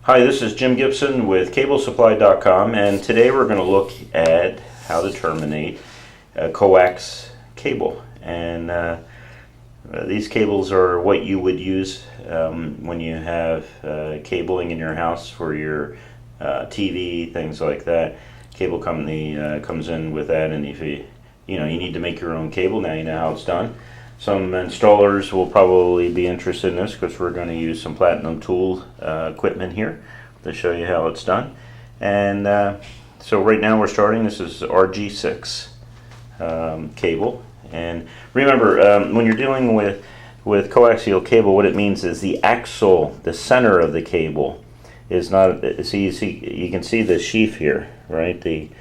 Hi, this is Jim Gibson with Cable.com, and today we're going to look at how to terminate a coax cable. And these cables are what you would use when you have cabling in your house for your TV, things like that. Cable company comes in with that, and if you need to make your own cable, now you know how it's done. Some installers will probably be interested in this because we're going to use some Platinum Tool equipment here to show you how it's done. And so right now we're starting. This is RG6 cable. And remember, when you're dealing with coaxial cable, what it means is the axle, the center of the cable, is not. You can see the sheath here, right? The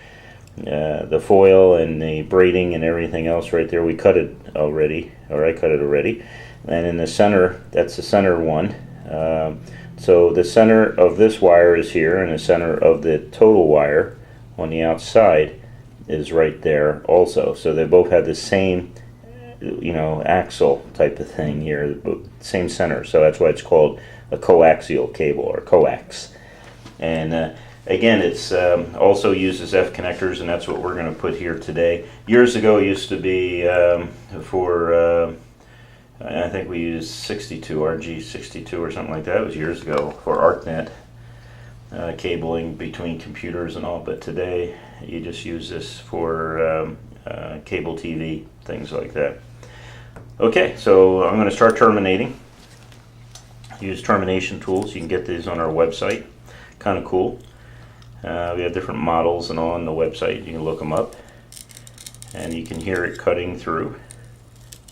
foil and the braiding and everything else right there. We cut it already, or I cut it already. And in the center, that's the center one. So the center of this wire is here, and the center of the total wire on the outside is right there also. So they both have the same, axle type of thing here, same center. So that's why it's called a coaxial cable, or coax. And again, it's also uses F connectors, and that's what we're going to put here today. Years ago, it used to be for, I think we used 62, RG62 or something like that. It was years ago for ArcNet cabling between computers and all, but today you just use this for cable TV, things like that. Okay, so I'm going to start terminating. Use termination tools. You can get these on our website. Kind of cool. We have different models and all on the website. You can look them up, and you can hear it cutting through.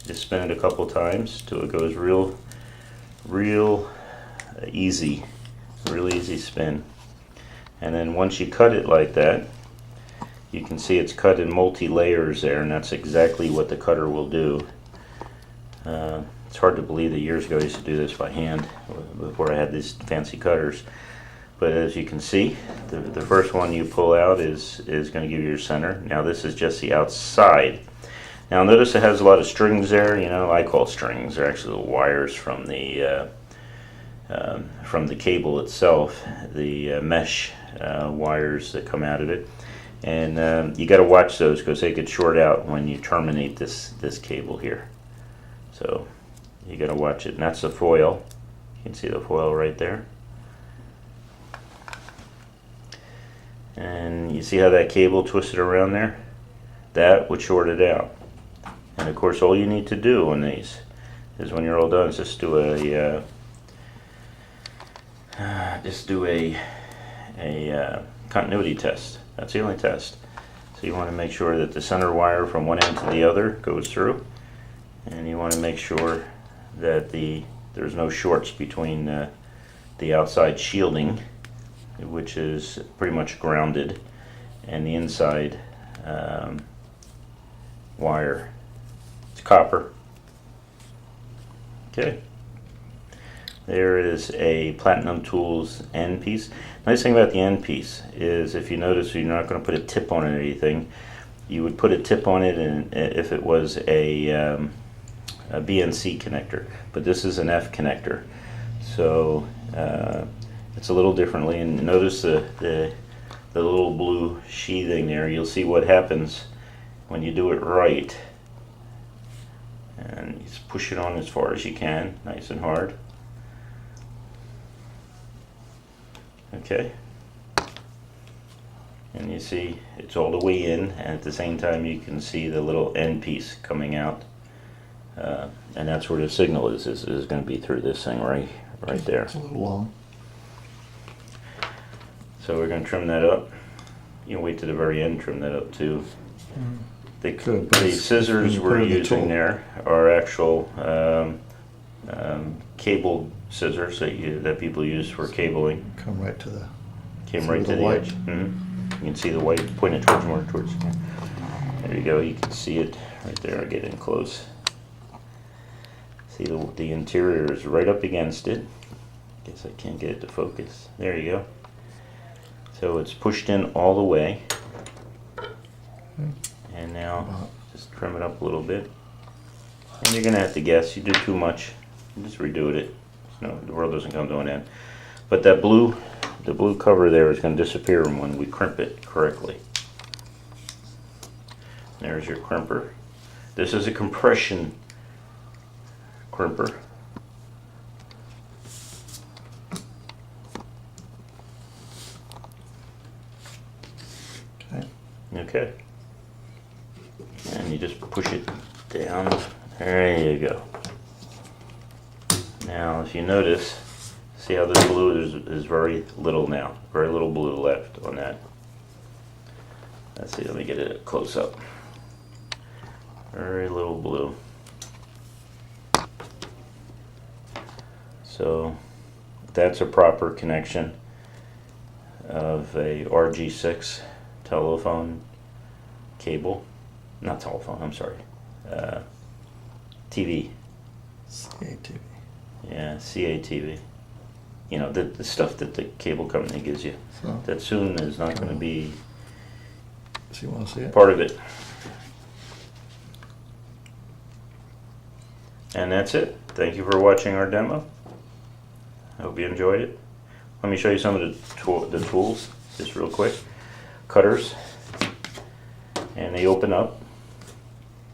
Just spin it a couple times till it goes real easy, real easy spin. And then once you cut it like that, you can see it's cut in multi-layers there, and that's exactly what the cutter will do. It's hard to believe that years ago I used to do this by hand before I had these fancy cutters. But as you can see, the first one you pull out is going to give you your center. Now this is just the outside. Now notice it has a lot of strings there. I call strings. They're actually the wires from the cable itself, the mesh wires that come out of it. And you got to watch those because they could short out when you terminate this cable here. So you got to watch it. And that's the foil. You can see the foil right there. And you see how that cable twisted around there? That would short it out. And of course, all you need to do on these is, when you're all done, is just do a continuity test. That's the only test. So you want to make sure that the center wire from one end to the other goes through, and you want to make sure that there's no shorts between the outside shielding, which is pretty much grounded, and the inside wire. It's copper. Okay. There is a Platinum Tools end piece. Nice thing about the end piece is, if you notice, you're not going to put a tip on it or anything. You would put a tip on it if it was a BNC connector, but this is an F connector. So it's a little differently, and notice the little blue sheathing there. You'll see what happens when you do it right. And you just push it on as far as you can, nice and hard. Okay. And you see it's all the way in, and at the same time you can see the little end piece coming out. And that's where the signal is going to be through this thing right there. It's a little long. So we're going to trim that up. You can wait to the very end, trim that up too. The scissors we're using there are actual cable scissors that people use for cabling. Come right to the. Came right to the edge. You can see the white pointed towards. There you go. You can see it right there. I'll get in close. See the interior is right up against it. Guess I can't get it to focus. There you go. So it's pushed in all the way. And now just trim it up a little bit. And you're going to have to guess. You do too much, just redo it. No, the world doesn't come to an end. But that blue the blue cover there is going to disappear when we crimp it correctly. There's your crimper. This is a compression crimper. Okay. And you just push it down. There you go. Now, if you notice, see how this blue is very little now. Very little blue left on that. Let's see, let me get it close up. Very little blue. So that's a proper connection of a RG6 telephone cable. Not telephone, I'm sorry. TV. CATV. Yeah, CATV. You know, the stuff that the cable company gives you. So, That soon is not going to be so you want to see it? part of it. And that's it. Thank you for watching our demo. I hope you enjoyed it. Let me show you some of the tools, just real quick. Cutters, and they open up,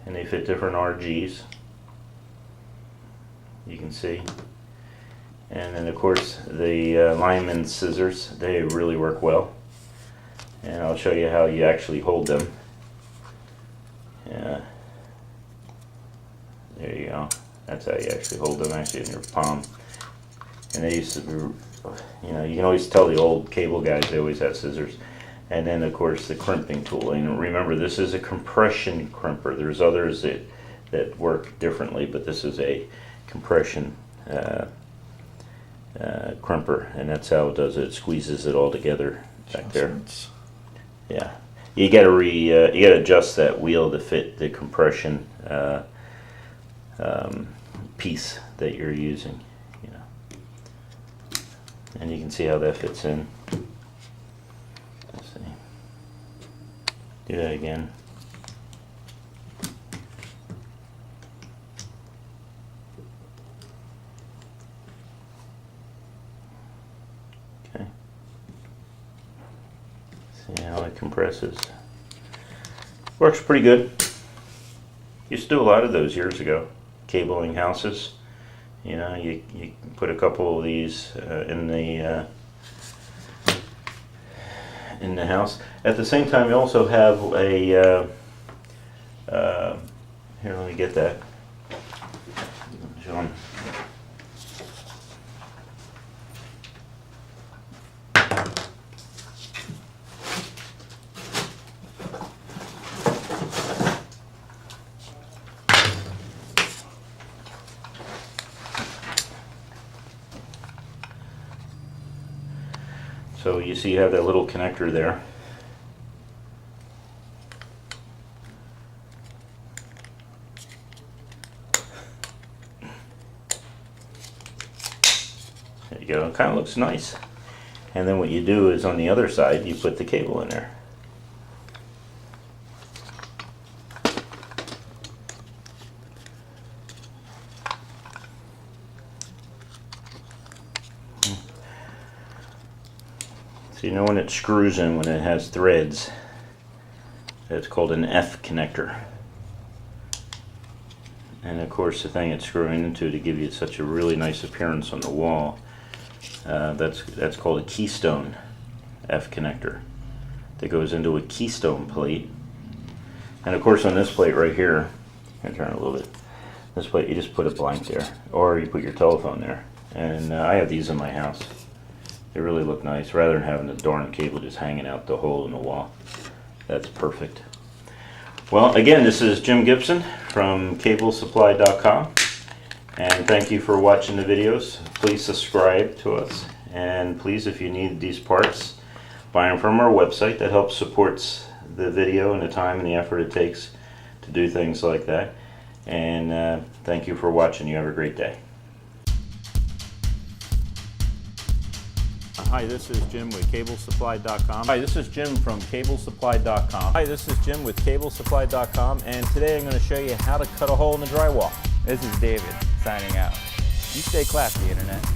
and they fit different RGs. You can see. And then of course the lineman scissors, they really work well. And I'll show you how you actually hold them. Yeah. There you go. That's how you actually hold them, actually in your palm. And they used to be, you know, you can always tell the old cable guys, they always have scissors. And then of course the crimping tool. And remember, this is a compression crimper. There's others that work differently, but this is a compression crimper, and that's how it does it. It squeezes it all together back there. Yeah, you gotta adjust that wheel to fit the compression piece that you're using. You know, and you can see how that fits in. Let's see. Do that again. Okay. See how it compresses. Works pretty good. Used to do a lot of those years ago. Cabling houses. You know, you put a couple of these in the house. At the same time, you also have a here, let me get that. John. So you see you have that little connector there. There you go, it kind of looks nice. And then what you do is on the other side, you put the cable in there. So you know when it screws in, when it has threads, it's called an F connector. And of course the thing it's screwing into to give you such a really nice appearance on the wall, that's called a keystone F connector that goes into a keystone plate. And of course on this plate right here, I'm gonna turn it a little bit, this plate you just put a blank there, or you put your telephone there. And I have these in my house. They really look nice, rather than having the darn cable just hanging out the hole in the wall. That's perfect. Well, again, this is Jim Gibson from Cable.com, and thank you for watching the videos. Please subscribe to us, and please, if you need these parts, buy them from our website. That helps supports the video and the time and the effort it takes to do things like that. And thank you for watching. You have a great day. Hi, this is Jim with Cable.com. Hi, this is Jim from Cable.com. Hi, this is Jim with Cable.com, and today I'm going to show you how to cut a hole in the drywall. This is David signing out. You stay classy, Internet.